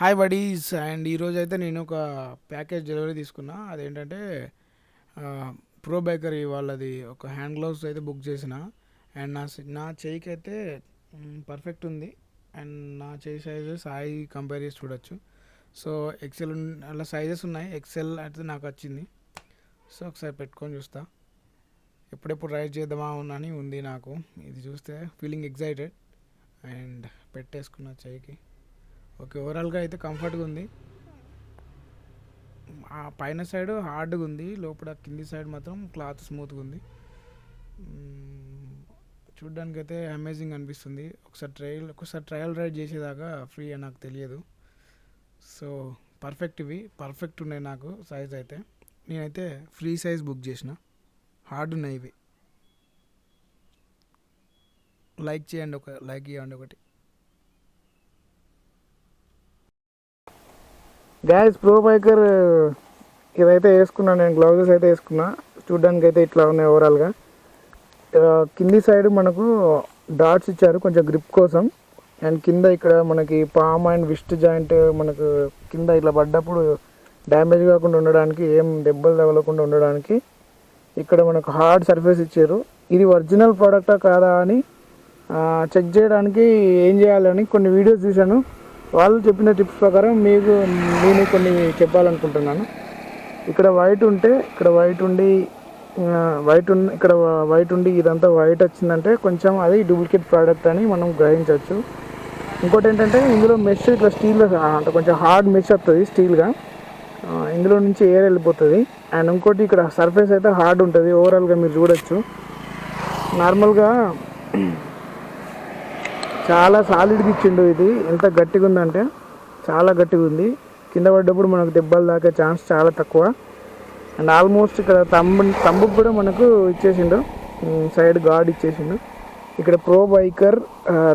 Hi buddies and ఈరోజు అయితే నేను ఒక ప్యాకేజ్ డెలివరీ తీసుకున్నా. అదేంటంటే ప్రో బేకరీ వాళ్ళది ఒక హ్యాండ్ గ్లౌస్ అయితే బుక్ చేసిన. అండ్ నా చేయికి అయితే పర్ఫెక్ట్ ఉంది. అండ్ నా చేయి సైజు సాయి కంపేర్ చేసి చూడొచ్చు. సో ఎక్సెల్ అలా సైజెస్ ఉన్నాయి. ఎక్సెల్ అయితే నాకు వచ్చింది. సో ఒకసారి పెట్టుకొని చూస్తా, ఎప్పుడెప్పుడు రైడ్ చేద్దామా అని ఉంది నాకు. ఇది చూస్తే ఫీలింగ్ ఎగ్జైటెడ్ అండ్ పెట్టేసుకున్న చేయికి. ఓకే, ఓవరాల్గా అయితే కంఫర్ట్గా ఉంది. ఆ పైన సైడ్ హార్డ్గా ఉంది, లోపల కింది సైడ్ మాత్రం క్లాత్ స్మూత్గా ఉంది. చూడ్డానికి అయితే అమేజింగ్ అనిపిస్తుంది. ఒకసారి ట్రయల్ రైడ్ చేసేదాకా ఫ్రీ అని నాకు తెలియదు. సో పర్ఫెక్ట్ ఉన్నాయి నాకు సైజ్ అయితే. నేనైతే ఫ్రీ సైజ్ బుక్ చేసిన. హార్డ్ ఉన్నాయి ఇవి. లైక్ ఇవ్వండి ఒకటి. గ్యాస్ ప్రో బైకర్ ఇదైతే వేసుకున్నాను నేను. గ్లౌజెస్ అయితే వేసుకున్నా. చూడ్డానికి అయితే ఇట్లా ఉన్నాయి ఓవరాల్గా. కింది సైడ్ మనకు డాట్స్ ఇచ్చారు కొంచెం గ్రిప్ కోసం. అండ్ కింద ఇక్కడ మనకి పామ్ అండ్ విస్ట్ జాయింట్ మనకు కింద ఇట్లా పడ్డప్పుడు డ్యామేజ్ కాకుండా ఉండడానికి, ఏం దెబ్బలు తగలకుండా ఉండడానికి ఇక్కడ మనకు హార్డ్ సర్ఫేస్ ఇచ్చారు. ఇది ఒరిజినల్ ప్రోడక్టా కాదా అని చెక్ చేయడానికి ఏం చేయాలని కొన్ని వీడియోస్ చూశాను. వాళ్ళు చెప్పిన టిప్స్ ప్రకారం నేను కొన్ని చెప్పాలనుకుంటున్నాను. ఇక్కడ వైట్ ఉండి ఇదంతా వైట్ వచ్చిందంటే కొంచెం అది డూప్లికేట్ ప్రోడక్ట్ అని మనం గ్రహించవచ్చు. ఇంకోటి ఏంటంటే ఇందులో మెష్ ఇట్లా స్టీల్ అంటే కొంచెం హార్డ్ మెష్ వస్తుంది స్టీల్గా. ఇందులో నుంచి ఎయిర్ వెళ్ళిపోతుంది. అండ్ ఇంకోటి ఇక్కడ సర్ఫేస్ అయితే హార్డ్ ఉంటుంది. ఓవరాల్గా మీరు చూడొచ్చు. నార్మల్గా చాలా సాలిడ్గా ఇచ్చిండు. ఇది ఎంత గట్టిగా ఉందంటే చాలా గట్టిగా ఉంది. కింద పడ్డప్పుడు మనకు దెబ్బలు తాకే ఛాన్స్ చాలా తక్కువ. అండ్ ఆల్మోస్ట్ ఇక్కడ తంబుకు కూడా మనకు ఇచ్చేసిండు, సైడ్ గార్డ్ ఇచ్చేసిండు. ఇక్కడ ప్రో బైకర్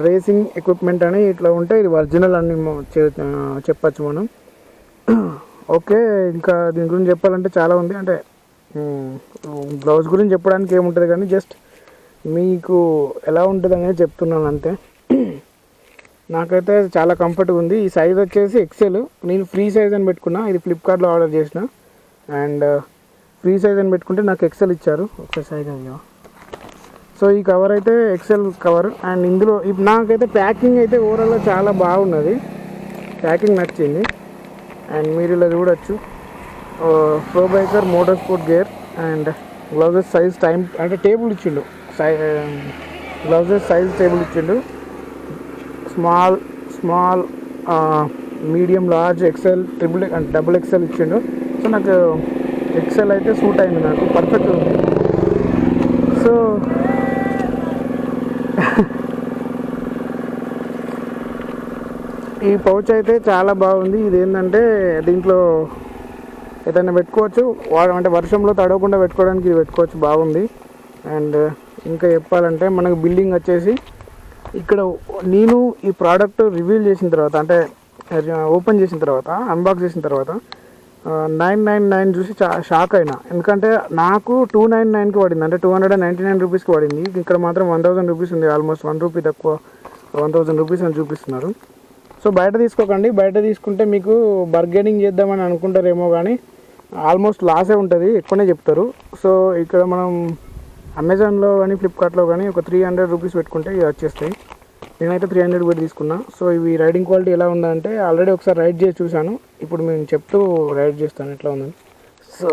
రేసింగ్ ఎక్విప్మెంట్ అని ఇట్లా ఉంటే ఇది ఒరిజినల్ అని చెప్పచ్చు మనం. ఓకే, ఇంకా దీని గురించి చెప్పాలంటే చాలా ఉంది. అంటే గ్లౌజ్ గురించి చెప్పడానికి ఏముంటుంది కానీ జస్ట్ మీకు ఎలా ఉంటుంది అనేది చెప్తున్నాను అంతే. నాకైతే చాలా కంఫర్ట్గా ఉంది. ఈ సైజ్ వచ్చేసి ఎక్సెల్. నేను ఫ్రీ సైజ్ అని పెట్టుకున్నా. ఇది ఫ్లిప్కార్ట్లో ఆర్డర్ చేసిన. అండ్ ఫ్రీ సైజ్ అని పెట్టుకుంటే నాకు ఎక్సెల్ ఇచ్చారు. ఒకసారి సైజ్ అయ్యా. సో ఈ కవర్ అయితే ఎక్సెల్ కవర్. అండ్ ఇందులో నాకైతే ప్యాకింగ్ అయితే ఓవరాల్గా చాలా బాగున్నది. ప్యాకింగ్ నచ్చింది. అండ్ మీరు ఇలా చూడొచ్చు, pro biker motor sport gear and gloves size అంటే టేబుల్ ఇచ్చిండు. గ్లౌజెస్ సైజ్ టేబుల్ ఇచ్చిండు. Small medium large XL double XL ఇచ్చిండు. సో నాకు ఎక్సెల్ అయితే సూట్ అయింది, నాకు పర్ఫెక్ట్ ఉంది. సో ఈ పౌచ్ అయితే చాలా బాగుంది. ఇది ఏంటంటే దీంట్లో ఏదైనా పెట్టుకోవచ్చు, అంటే వర్షంలో తడవకుండా పెట్టుకోవడానికి ఇది పెట్టుకోవచ్చు, బాగుంది. అండ్ ఇంకా చెప్పాలంటే మనకు బిల్డింగ్ వచ్చేసి ఇక్కడ నేను ఈ ప్రోడక్ట్ రివీల్ చేసిన తర్వాత, అంటే ఓపెన్ చేసిన తర్వాత, అన్బాక్స్ చేసిన తర్వాత 999 చూసి షాక్ అయినా. ఎందుకంటే నాకు 299కి పడింది, అంటే 299 రూపీస్కి పడింది. ఇక్కడ మాత్రం 1000 రూపీస్ ఉంది. ఆల్మోస్ట్ 1 రూపీ తక్కువ, 1000 రూపీస్ అని చూపిస్తున్నారు. సో బయట తీసుకోకండి. బయట తీసుకుంటే మీకు బర్గెనింగ్ చేద్దామని అనుకుంటారేమో కానీ ఆల్మోస్ట్ లాసే ఉంటుంది, ఎక్కువనే చెప్తారు. సో ఇక్కడ మనం అమెజాన్లో కానీ ఫ్లిప్కార్ట్లో కానీ ఒక 300 రూపీస్ పెట్టుకుంటే ఇవి వచ్చేస్తాయి. నేనైతే 300 పెట్టి తీసుకున్నా. సో ఇవి రైడింగ్ క్వాలిటీ ఎలా ఉందంటే ఆల్రెడీ ఒకసారి రైడ్ చేసి చూశాను. ఇప్పుడు నేను చెప్తూ రైడ్ చేస్తాను ఎట్లా ఉందని. సో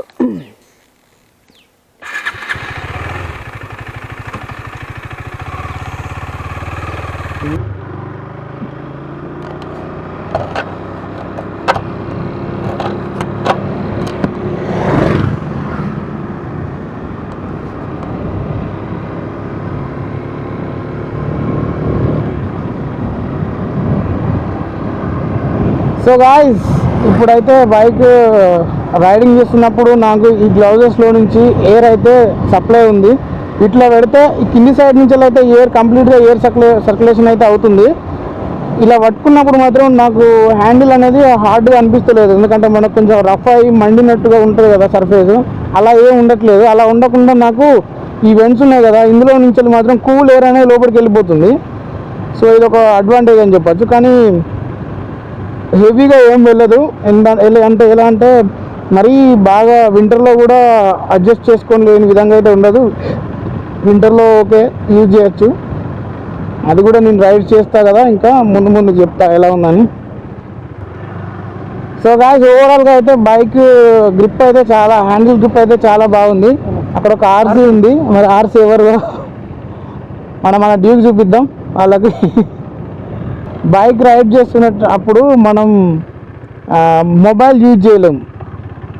సో గాయ్స్, ఇప్పుడైతే బైక్ రైడింగ్ చేస్తున్నప్పుడు నాకు ఈ గ్లౌజెస్లో నుంచి ఎయిర్ అయితే సప్లై ఉంది. ఇట్లా పెడితే ఈ కింది సైడ్ నుంచి అయితే కంప్లీట్గా ఎయిర్ సర్క్యులేషన్ అయితే అవుతుంది. ఇలా పట్టుకున్నప్పుడు మాత్రం నాకు హ్యాండిల్ అనేది హార్డ్గా అనిపిస్తలేదు. ఎందుకంటే మనకు కొంచెం రఫ్ అయ్యి మండినట్టుగా ఉంటుంది కదా సర్ఫేస్, అలా ఏం ఉండట్లేదు. అలా ఉండకుండా నాకు ఈ వెంట్స్ ఉన్నాయి కదా, ఇందులో నుంచి మాత్రం కూల్ ఎయిర్ అనేది లోపలికి వెళ్ళిపోతుంది. సో ఇది ఒక అడ్వాంటేజ్ అని చెప్పచ్చు. కానీ హెవీగా ఏం వెళ్ళదు. అంటే ఎలా అంటే మరీ బాగా వింటర్లో కూడా అడ్జస్ట్ చేసుకొని లేని విధంగా అయితే ఉండదు. వింటర్లో ఓకే యూజ్ చేయొచ్చు. అది కూడా నేను రైడ్ చేస్తా కదా, ఇంకా ముందు ముందు చెప్తా ఎలా ఉందని. సో గాయ్స్, ఓవరాల్గా అయితే బైక్ గ్రిప్ అయితే చాలా, హ్యాండిల్ గ్రిప్ అయితే చాలా బాగుంది. అక్కడ ఒక ఆర్సీ ఉంది, మరి ఆర్సీ ఎవరు మన డ్యూక్ చూపిద్దాం వాళ్ళకి. బైక్ రైడ్ చేస్తున్నట్టు అప్పుడు మనం మొబైల్ యూజ్ చేయలేం,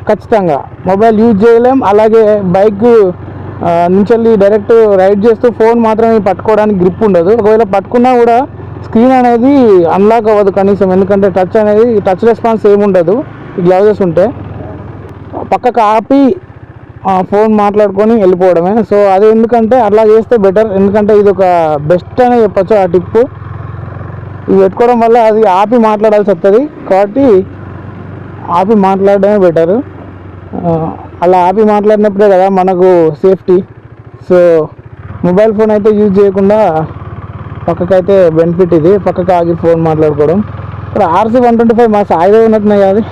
ఖచ్చితంగా మొబైల్ యూజ్ చేయలేం. అలాగే బైక్ నుంచి డైరెక్ట్ రైడ్ చేస్తూ ఫోన్ మాత్రమే పట్టుకోవడానికి గ్రిప్ ఉండదు. ఒకవేళ పట్టుకున్నా కూడా స్క్రీన్ అనేది అన్లాక్ అవ్వదు కనీసం, ఎందుకంటే టచ్ రెస్పాన్స్ ఏమి ఉండదు ఈ గ్లౌజెస్ ఉంటే. పక్కకు ఆపి ఫోన్ మాట్లాడుకొని వెళ్ళిపోవడమే. సో అది ఎందుకంటే అట్లా చేస్తే బెటర్, ఎందుకంటే ఇది ఒక బెస్ట్ అనే చెప్పచ్చు ఆ టిప్. ఇది పెట్టుకోవడం వల్ల అది ఆపి మాట్లాడాల్సి వస్తుంది, కాబట్టి ఆపి మాట్లాడడమే బెటరు. అలా ఆపి మాట్లాడినప్పుడే కదా మనకు సేఫ్టీ. సో మొబైల్ ఫోన్ అయితే యూజ్ చేయకుండా పక్కకైతే బెనిఫిట్ ఇది, పక్కకు ఆగి ఫోన్ మాట్లాడుకోవడం. ఇక్కడ RC 125 మా సాయిగా ఉన్నట్టున్నాయి అది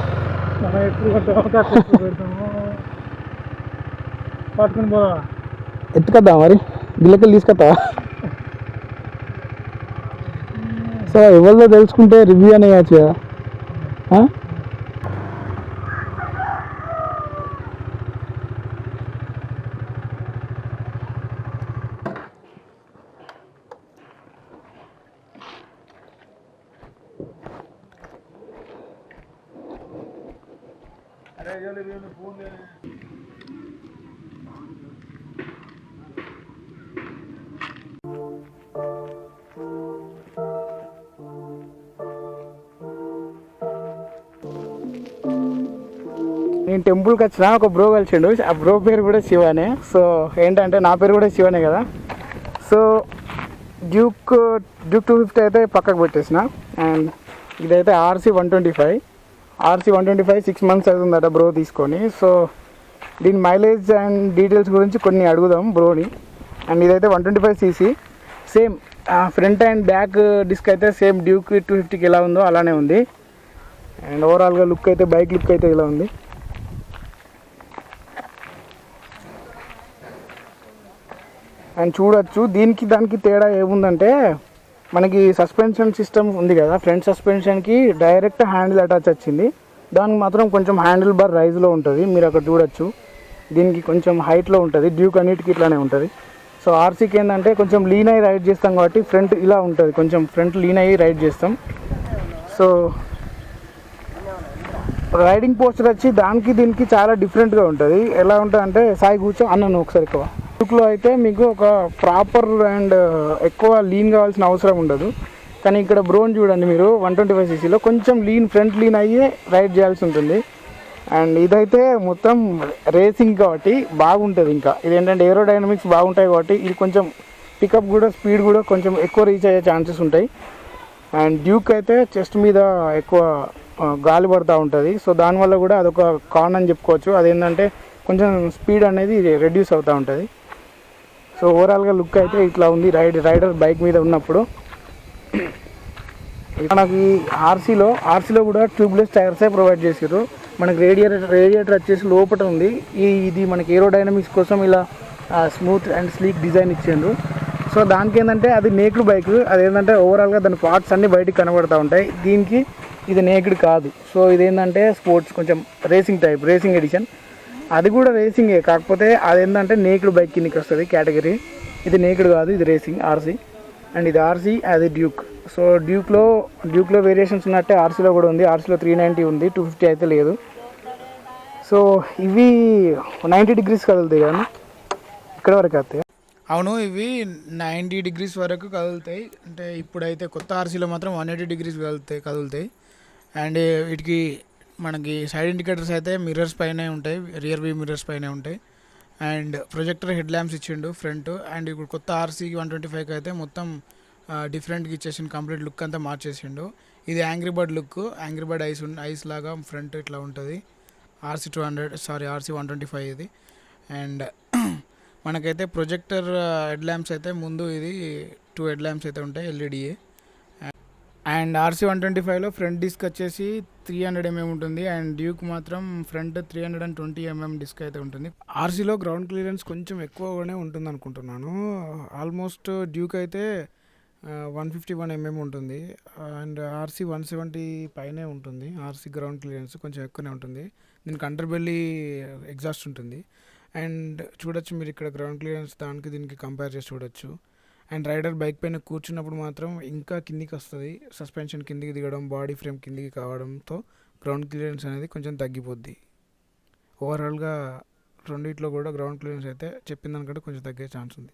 పట్టుకుని పోదా, ఎత్తుకొద్దా మరి గిల్లకెళ్ళి తీసుకొస్తావా? సో ఎవరిదో తెలుసుకుంటే రివ్యూ అనేయచ్చు కదా. నేను టెంపుల్కి వచ్చిన ఒక బ్రో కలిసిండు, ఆ బ్రో పేరు కూడా శివనే. సో ఏంటంటే నా పేరు కూడా శివనే కదా. సో డ్యూక్ 250 అయితే పక్కకు పెట్టేసిన. అండ్ ఇదైతే RC 125. RC 125 6 months అవుతుందట బ్రో తీసుకొని. సో దీని మైలేజ్ అండ్ డీటెయిల్స్ గురించి కొన్ని అడుగుదాం బ్రోని. అండ్ ఇదైతే 125cc, same front and back disc అయితే సేమ్ డ్యూక్ 250కి ఎలా ఉందో అలానే ఉంది. అండ్ ఓవరాల్గా లుక్ అయితే బైక్ లుక్ అయితే ఇలా ఉంది. అండ్ చూడొచ్చు దీనికి దానికి తేడా ఏముందంటే, మనకి సస్పెన్షన్ సిస్టమ్ ఉంది కదా, ఫ్రంట్ సస్పెన్షన్కి డైరెక్ట్ హ్యాండిల్ అటాచ్ వచ్చింది. దానికి మాత్రం కొంచెం హ్యాండిల్ బార్ రైజ్లో ఉంటుంది, మీరు అక్కడ చూడొచ్చు. దీనికి కొంచెం హైట్లో ఉంటుంది, డ్యూక్ అన్నిటికీ ఇట్లానే ఉంటుంది. సో RCకి ఏంటంటే కొంచెం లీన్ అయ్యి రైడ్ చేస్తాం కాబట్టి ఫ్రంట్ ఇలా ఉంటుంది, కొంచెం ఫ్రంట్ లీన్ అయ్యి రైడ్ చేస్తాం. సో రైడింగ్ పోస్చర్ వచ్చి దానికి దీనికి చాలా డిఫరెంట్గా ఉంటుంది. ఎలా ఉంటుంది అంటే, సాయి కూర్చో అన్నాను ఒకసారి. ఎక్కువ డ్యూక్లో అయితే మీకు ఒక ప్రాపర్ అండ్ ఎక్కువ లీన్ కావాల్సిన అవసరం ఉండదు. కానీ ఇక్కడ బ్రోన్ చూడండి మీరు, 125cc కొంచెం ఫ్రంట్ లీన్ అయ్యి రైడ్ చేయాల్సి ఉంటుంది. అండ్ ఇదైతే మొత్తం రేసింగ్ కాబట్టి బాగుంటుంది. ఇంకా ఇదేంటంటే ఏరోడైనమిక్స్ బాగుంటాయి కాబట్టి ఇది కొంచెం పికప్ కూడా, స్పీడ్ కూడా కొంచెం ఎక్కువ రీచ్ అయ్యే ఛాన్సెస్ ఉంటాయి. అండ్ డ్యూక్ అయితే చెస్ట్ మీద ఎక్కువ గాలి పడుతూ ఉంటుంది. సో దానివల్ల కూడా అదొక కాన్ అని చెప్పుకోవచ్చు. అదేంటంటే కొంచెం స్పీడ్ అనేది రెడ్యూస్ అవుతూ ఉంటుంది. సో ఓవరాల్గా లుక్ అయితే ఇట్లా ఉంది రైడర్ బైక్ మీద ఉన్నప్పుడు. మనకి ఆర్సీలో కూడా ట్యూబ్లెస్ టైర్సే ప్రొవైడ్ చేసారు. మనకి రేడియేటర్ వచ్చేసి లోపల ఉంది. ఇది మనకి ఏరోడైనమిక్స్ కోసం ఇలా స్మూత్ అండ్ స్లీక్ డిజైన్ ఇచ్చిండ్రు. సో దానికి ఏంటంటే అది నేక్డ్ బైక్, అదేంటంటే ఓవరాల్గా దాని పార్ట్స్ అన్నీ బయటికి కనబడుతూ ఉంటాయి. దీనికి ఇది నేక్డ్ కాదు. సో ఇదేంటంటే స్పోర్ట్స్, కొంచెం రేసింగ్ ఎడిషన్. అది కూడా రేసింగే, కాకపోతే అదేంటంటే నేక్డ్ బైక్ కిందకి వస్తుంది కేటగిరీ. ఇది నేక్డ్ కాదు, ఇది రేసింగ్ RC. అండ్ ఇది RC, అది డ్యూక్. సో డ్యూక్లో వేరియేషన్స్ ఉన్నట్టే RCలో కూడా ఉంది. RCలో 390 ఉంది, 250 అయితే లేదు. సో ఇవి 90 degrees కదులుతాయి కానీ ఇక్కడ వరకు వస్తాయి. అవును, ఇవి 90 degrees వరకు కదులుతాయి. అంటే ఇప్పుడైతే కొత్త RCలో మాత్రం 180 degrees కదులుతాయి. అండ్ వీటికి మనకి సైడ్ ఇండికేటర్స్ అయితే మిర్రర్స్ పైనే ఉంటాయి, రియర్ వ్యూ మిర్రర్స్ పైనే ఉంటాయి. అండ్ ప్రొజెక్టర్ హెడ్ ల్యాంప్స్ ఇచ్చిండు ఫ్రంట్. అండ్ ఇప్పుడు కొత్త RC 125కి అయితే మొత్తం డిఫరెంట్గా ఇచ్చేసిండు, కంప్లీట్ లుక్ అంతా మార్చేసిండు. ఇది angry bird look, angry bird ice లాగా ఫ్రంట్ ఇట్లా ఉంటుంది. RC 125 ఇది. అండ్ మనకైతే ప్రొజెక్టర్ హెడ్ ల్యాంప్స్ అయితే ముందు ఇది 2 హెడ్ ల్యాంప్స్ అయితే ఉంటాయి, LEDఏ. అండ్ ఆర్సీ 125లో ఫ్రంట్ డిస్క్ వచ్చేసి 300 ఉంటుంది అండ్ డ్యూక్ మాత్రం ఫ్రంట్ 320 డిస్క్ అయితే ఉంటుంది. ఆర్సీలో గ్రౌండ్ క్లియరెన్స్ కొంచెం ఎక్కువగానే ఉంటుంది అనుకుంటున్నాను. ఆల్మోస్ట్ డ్యూక్ అయితే 151 ఉంటుంది అండ్ ఆర్సీ 170 పైనే ఉంటుంది. ఆర్సీ గ్రౌండ్ క్లియరెన్స్ కొంచెం ఎక్కువనే ఉంటుంది. దీనికి అండర్ బెల్లీ ఎగ్జాస్ట్ ఉంటుంది. అండ్ చూడొచ్చు మీరు ఇక్కడ గ్రౌండ్ క్లియరెన్స్ దానికి దీనికి కంపేర్ చేసి చూడొచ్చు. అండ్ రైడర్ బైక్ పైన కూర్చున్నప్పుడు మాత్రం ఇంకా కిందికి వస్తుంది. సస్పెన్షన్ కిందికి దిగడం, బాడీ ఫ్రేమ్ కిందికి కావడంతో గ్రౌండ్ క్లియరెన్స్ అనేది కొంచెం తగ్గిపోద్ది. ఓవరాల్గా రెండిట్లో కూడా గ్రౌండ్ క్లియరెన్స్ అయితే చెప్పిన దానికంటే కొంచెం తగ్గే ఛాన్స్ ఉంది.